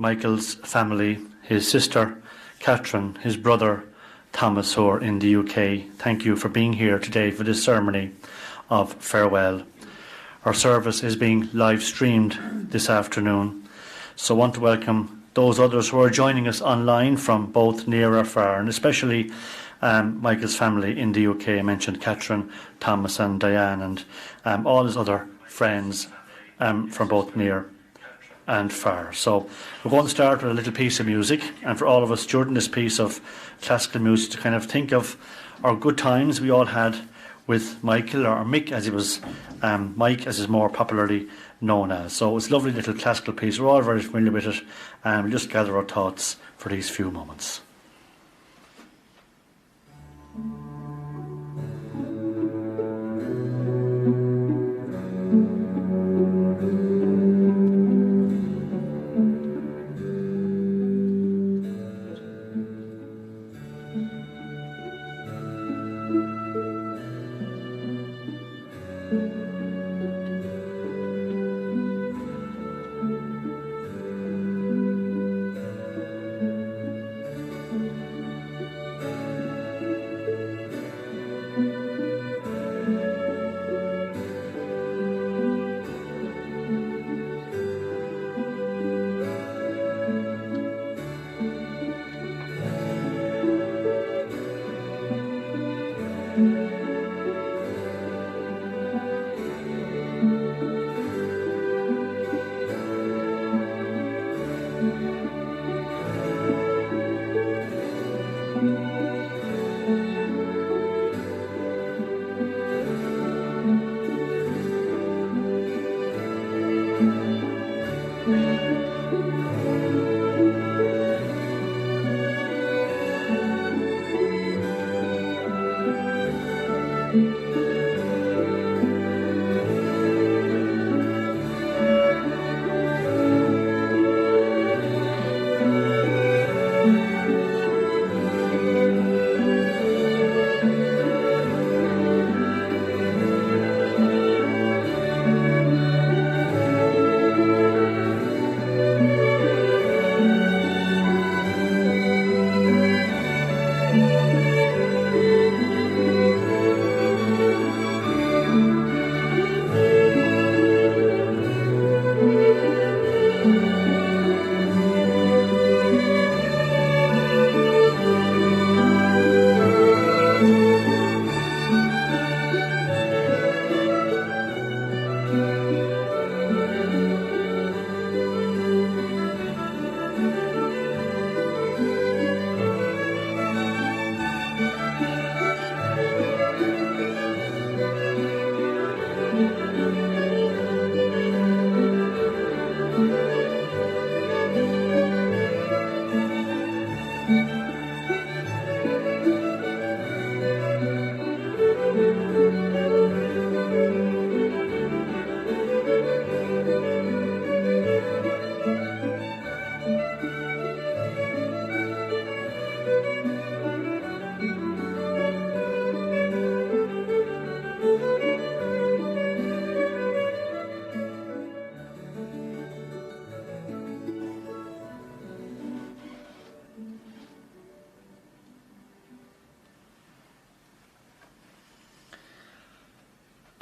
Michael's family, his sister Catherine, his brother Thomas, who are in the UK. Thank you for being here today for this ceremony of farewell. Our service is being live streamed this afternoon, so I want to welcome those others who are joining us online from both near or far, and especially Michael's family in the UK. I mentioned Catherine, Thomas and Diane, and all his other friends from both near and far. So we're going to start with a little piece of music, and for all of us during this piece of classical music to kind of think of our good times we all had with Michael, or Mick as he was, Mike as is more popularly known as. So it's a lovely little classical piece. We're all very familiar with it, and we'll just gather our thoughts for these few moments.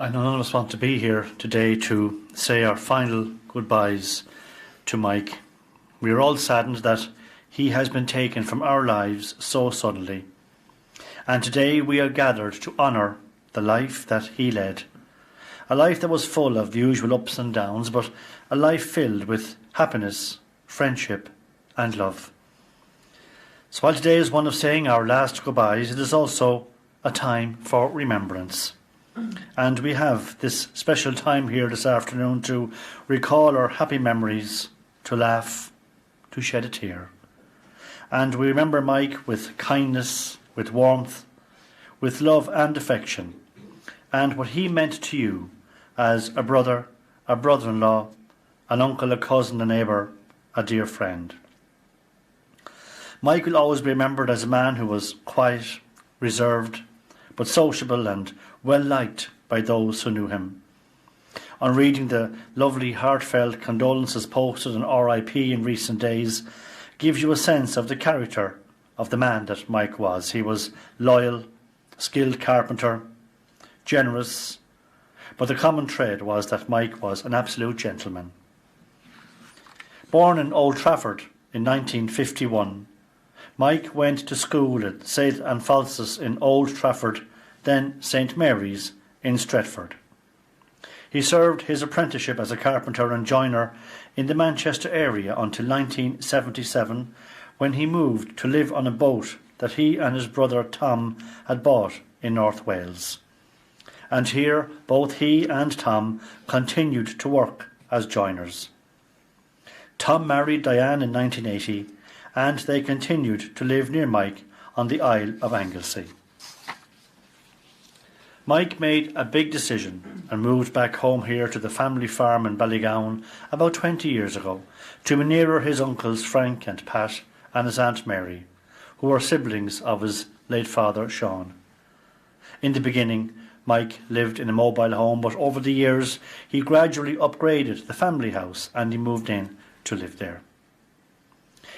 I know none of us want to be here today to say our final goodbyes to Mike. We are all saddened that he has been taken from our lives so suddenly. And today we are gathered to honour the life that he led. A life that was full of the usual ups and downs, but a life filled with happiness, friendship and love. So while today is one of saying our last goodbyes, it is also a time for remembrance. And we have this special time here this afternoon to recall our happy memories, to laugh, to shed a tear. And we remember Mike with kindness, with warmth, with love and affection, and what he meant to you as a brother, a brother-in-law, an uncle, a cousin, a neighbour, a dear friend. Mike will always be remembered as a man who was quiet, reserved, but sociable and well liked by those who knew him. on reading the lovely heartfelt condolences posted on RIP in recent days gives you a sense of the character of the man that Mike was. He was loyal, skilled carpenter, generous, but the common thread was that Mike was an absolute gentleman. Born in Old Trafford in 1951, Mike went to school at St Alphonsus in Old Trafford, then St Mary's in Stretford. He served his apprenticeship as a carpenter and joiner in the Manchester area until 1977, when he moved to live on a boat that he and his brother Tom had bought in North Wales. And here both he and Tom continued to work as joiners. Tom married Diane in 1980, and they continued to live near Mike on the Isle of Anglesey. Mike made a big decision and moved back home here to the family farm in Ballygowan about 20 years ago to be nearer his uncles Frank and Pat and his Aunt Mary, who were siblings of his late father Sean. In the beginning, Mike lived in a mobile home, but over the years he gradually upgraded the family house and he moved in to live there.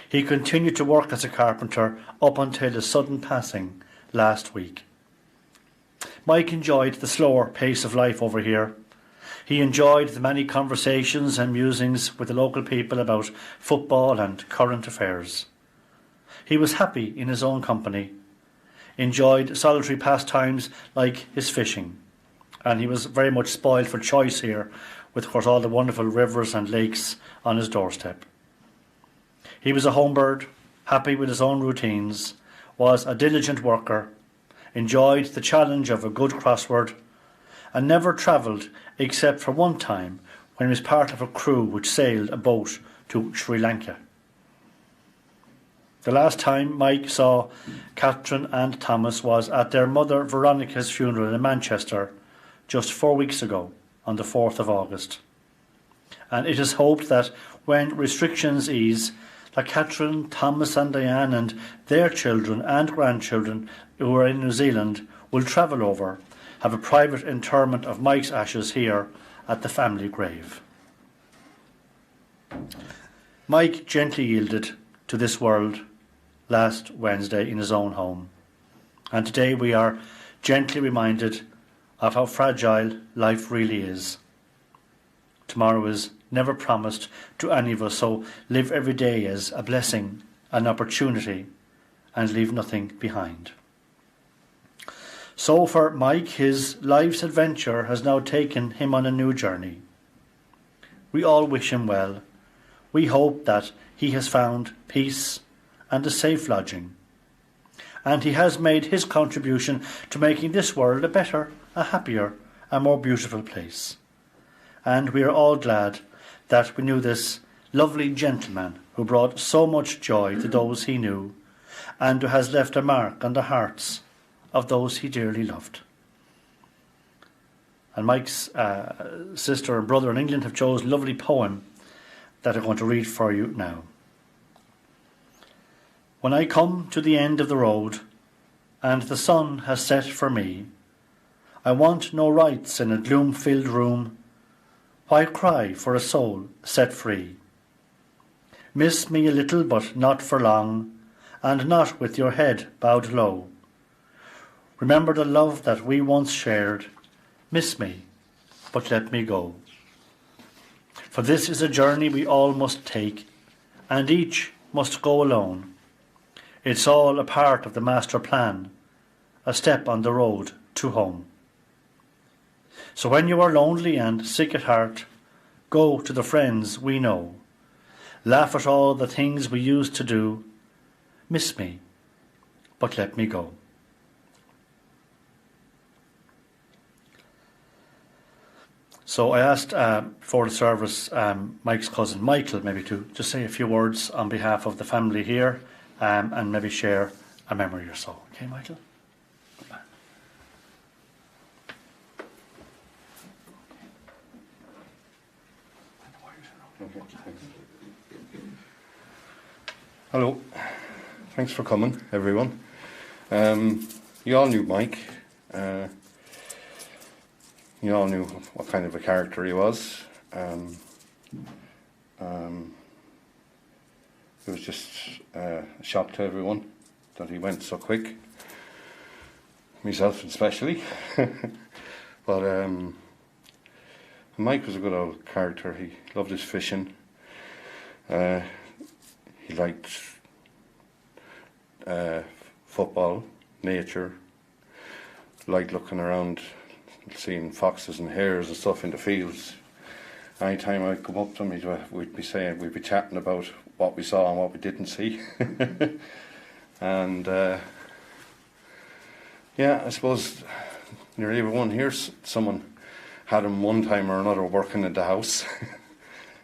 He continued to work as a carpenter up until his sudden passing last week. Mike enjoyed the slower pace of life over here. He enjoyed the many conversations and musings with the local people about football and current affairs. He was happy in his own company, enjoyed solitary pastimes like his fishing, and he was very much spoiled for choice here with, of course, all the wonderful rivers and lakes on his doorstep. He was a home bird, happy with his own routines, was a diligent worker, enjoyed the challenge of a good crossword, and never travelled except for one time when he was part of a crew which sailed a boat to Sri Lanka. The last time Mike saw Catherine and Thomas was at their mother Veronica's funeral in Manchester just 4 weeks ago on the 4th of August. And it is hoped that when restrictions ease, that Catherine, Thomas and Diane and their children and grandchildren who are in New Zealand will travel over, have a private interment of Mike's ashes here at the family grave. Mike gently yielded to this world last Wednesday in his own home, and today we are gently reminded of how fragile life really is. Tomorrow is never promised to any of us, so live every day as a blessing, an opportunity, and leave nothing behind. So for Mike, his life's adventure has now taken him on a new journey. We all wish him well. We hope that he has found peace and a safe lodging, and he has made his contribution to making this world a better, a happier, a more beautiful place. And we are all glad that we knew this lovely gentleman who brought so much joy to those he knew, and who has left a mark on the hearts of those he dearly loved. And Mike's sister and brother in England have chosen a lovely poem that I'm going to read for you now. When I come to the end of the road, and the sun has set for me, I want no rights in a gloom-filled room. Why cry for a soul set free? Miss me a little, but not for long, and not with your head bowed low. Remember the love that we once shared. Miss me, but let me go. For this is a journey we all must take, and each must go alone. It's all a part of the master plan, a step on the road to home. So when you are lonely and sick at heart, go to the friends we know. Laugh at all the things we used to do. Miss me, but let me go. So I asked before the service Mike's cousin Michael maybe to just say a few words on behalf of the family here and maybe share a memory or so. Okay, Michael? Hello, thanks for coming, everyone. You all knew Mike. you all knew what kind of a character he was. It was just a shock to everyone that he went so quick, myself especially. But Mike was a good old character. He loved his fishing. He liked football, nature, liked looking around, seeing foxes and hares and stuff in the fields. Anytime I'd come up to him, we'd be chatting about what we saw and what we didn't see. And yeah, I suppose nearly everyone here, someone had him one time or another working at the house.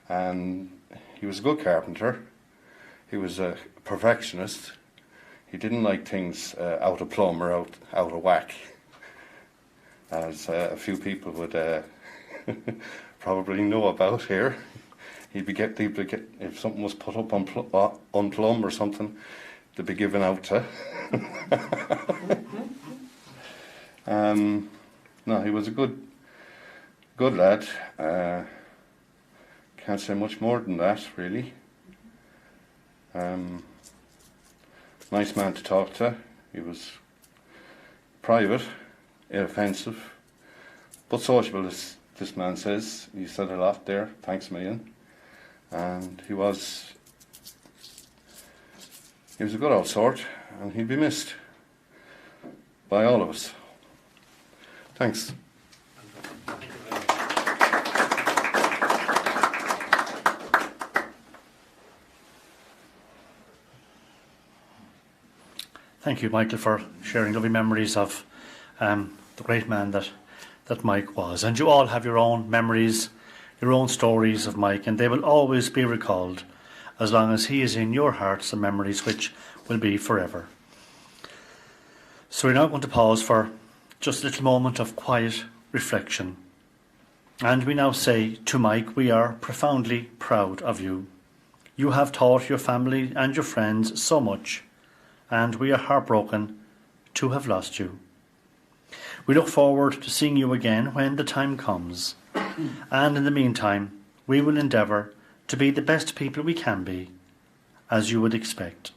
And he was a good carpenter. He was a perfectionist. He didn't like things out of plumb or out of whack, as a few people would probably know about here. He'd be get if something was put up on plumb or something, they'd be given out to. No, he was a good lad. Can't say much more than that, really. Nice man to talk to. He was private, inoffensive, but sociable, as this man says. He said a lot there. Thanks a million. And he was a good old sort, and he'd be missed by all of us. Thanks. Thank you, Michael, for sharing lovely memories of the great man that Mike was. And you all have your own memories, your own stories of Mike, and they will always be recalled as long as he is in your hearts and memories, which will be forever. So we're now going to pause for just a little moment of quiet reflection. And we now say to Mike, we are profoundly proud of you. You have taught your family and your friends so much, and we are heartbroken to have lost you. We look forward to seeing you again when the time comes. And in the meantime, we will endeavour to be the best people we can be, as you would expect.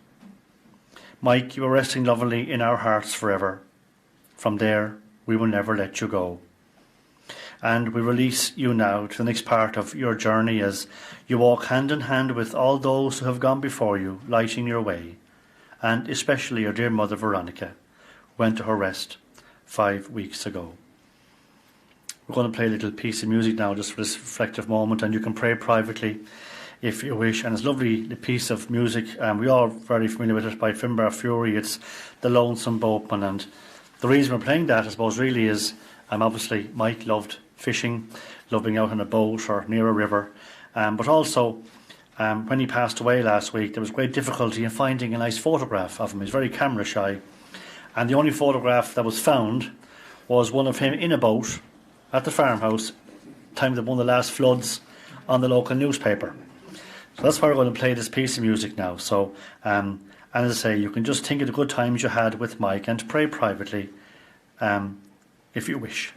Mike, you are resting lovingly in our hearts forever. From there, we will never let you go. And we release you now to the next part of your journey as you walk hand in hand with all those who have gone before you, lighting your way, and especially your dear mother Veronica, who went to her rest 5 weeks ago. We're going to play a little piece of music now just for this reflective moment, and you can pray privately if you wish. And it's a lovely piece of music, and we're all very familiar with it, by Finbar Fury. It's The Lonesome Boatman, and the reason we're playing that, I suppose, really is obviously Mike loved fishing, loved being out on a boat or near a river, but also when he passed away last week, there was great difficulty in finding a nice photograph of him. He's very camera shy, and the only photograph that was found was one of him in a boat at the farmhouse, time of one of the last floods, on the local newspaper. So that's why we're going to play this piece of music now. So, and as I say, you can just think of the good times you had with Mike and pray privately, if you wish.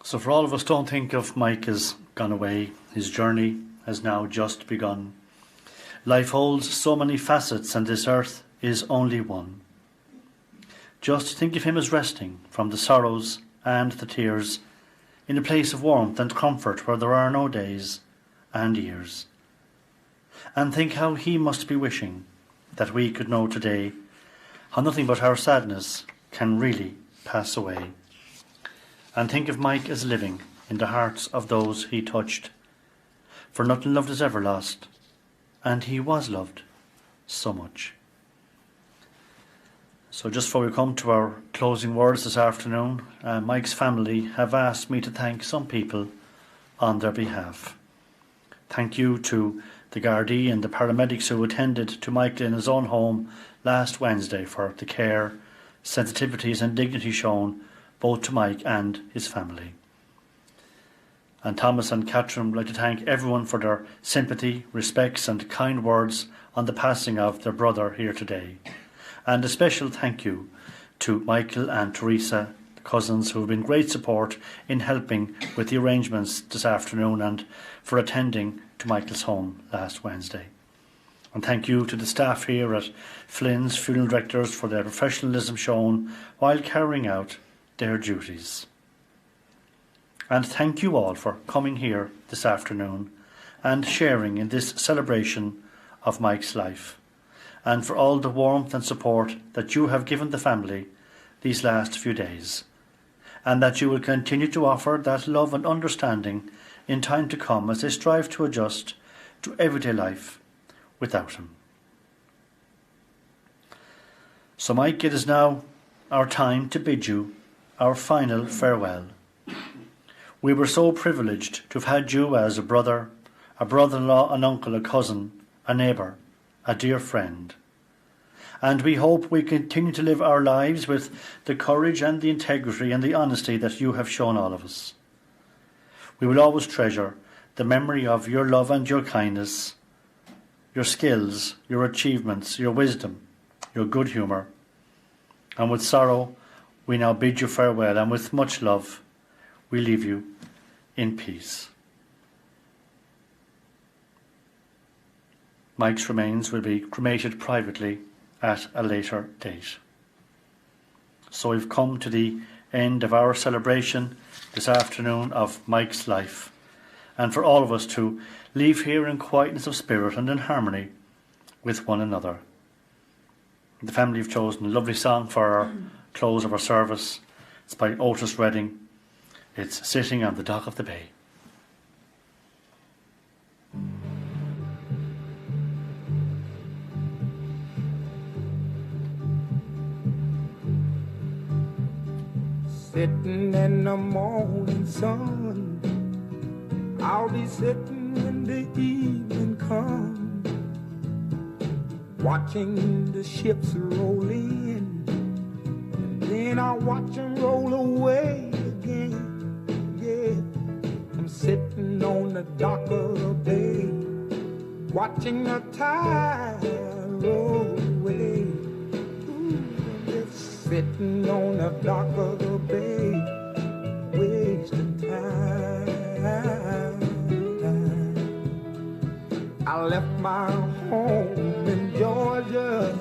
So for all of us, don't think of Mike as gone away. His journey has now just begun. Life holds so many facets and this earth is only one. Just think of him as resting from the sorrows and the tears in a place of warmth and comfort where there are no days and years. And think how he must be wishing that we could know today how nothing but our sadness can really pass away. And think of Mike as living in the hearts of those he touched. For nothing loved is ever lost, and he was loved so much. So just before we come to our closing words this afternoon, Mike's family have asked me to thank some people on their behalf. Thank you to the Gardaí and the paramedics who attended to Michael in his own home last Wednesday for the care, sensitivities and dignity shown both to Mike and his family. And Thomas and Catherine would like to thank everyone for their sympathy, respects and kind words on the passing of their brother here today. And a special thank you to Michael and Teresa, the cousins, who have been great support in helping with the arrangements this afternoon and for attending to Michael's home last Wednesday. And thank you to the staff here at Flynn's Funeral Directors for their professionalism shown while carrying out their duties. And thank you all for coming here this afternoon and sharing in this celebration of Mike's life, and for all the warmth and support that you have given the family these last few days, and that you will continue to offer that love and understanding in time to come as they strive to adjust to everyday life without him. So Mike, it is now our time to bid you our final farewell. We were so privileged to have had you as a brother, a brother-in-law, an uncle, a cousin, a neighbour, a dear friend. And we hope we continue to live our lives with the courage and the integrity and the honesty that you have shown all of us. We will always treasure the memory of your love and your kindness, your skills, your achievements, your wisdom, your good humour. And with sorrow, we now bid you farewell, and with much love, we leave you in peace. Mike's remains will be cremated privately at a later date. So we've come to the end of our celebration this afternoon of Mike's life, and for all of us to leave here in quietness of spirit and in harmony with one another. The family have chosen a lovely song for our close of our service. It's by Otis Redding. It's Sitting on the Dock of the Bay. Sitting in the morning sun, I'll be sitting when the evening comes, watching the ships roll in, and then I'll watch them roll away again. Yeah, I'm sitting on the dock of the bay, watching the tide roll away. Ooh, just sitting on the dock of the bay, wasting time. I left my home in Georgia,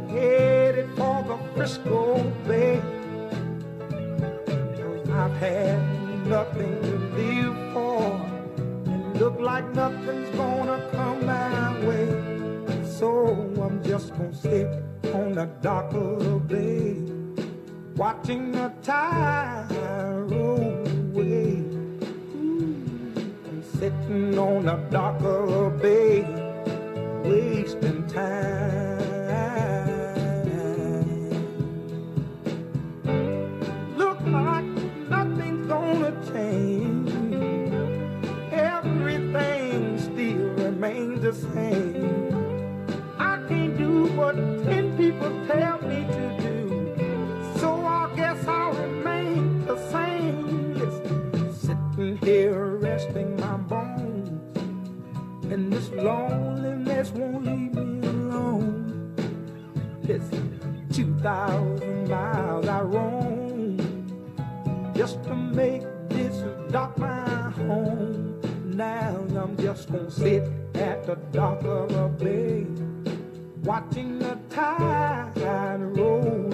headed for the Frisco Bay, 'cause I've had nothing to live for, and look like nothing's gonna come my way. So I'm just gonna sit on the dock of the bay, watching the tide roll away. I'm sitting on the dock of the bay, wasting time. Look like nothing's gonna change, everything still remains the same. I can't do what 10 people tell me to do, so I guess I'll remain the same. Listen, sitting here resting my bones, and this loneliness won't leave me alone. Listen, 2,000 miles I roam, just to make this dock my home. Now I'm just gonna sit at the dock of a bay, watching the tide roll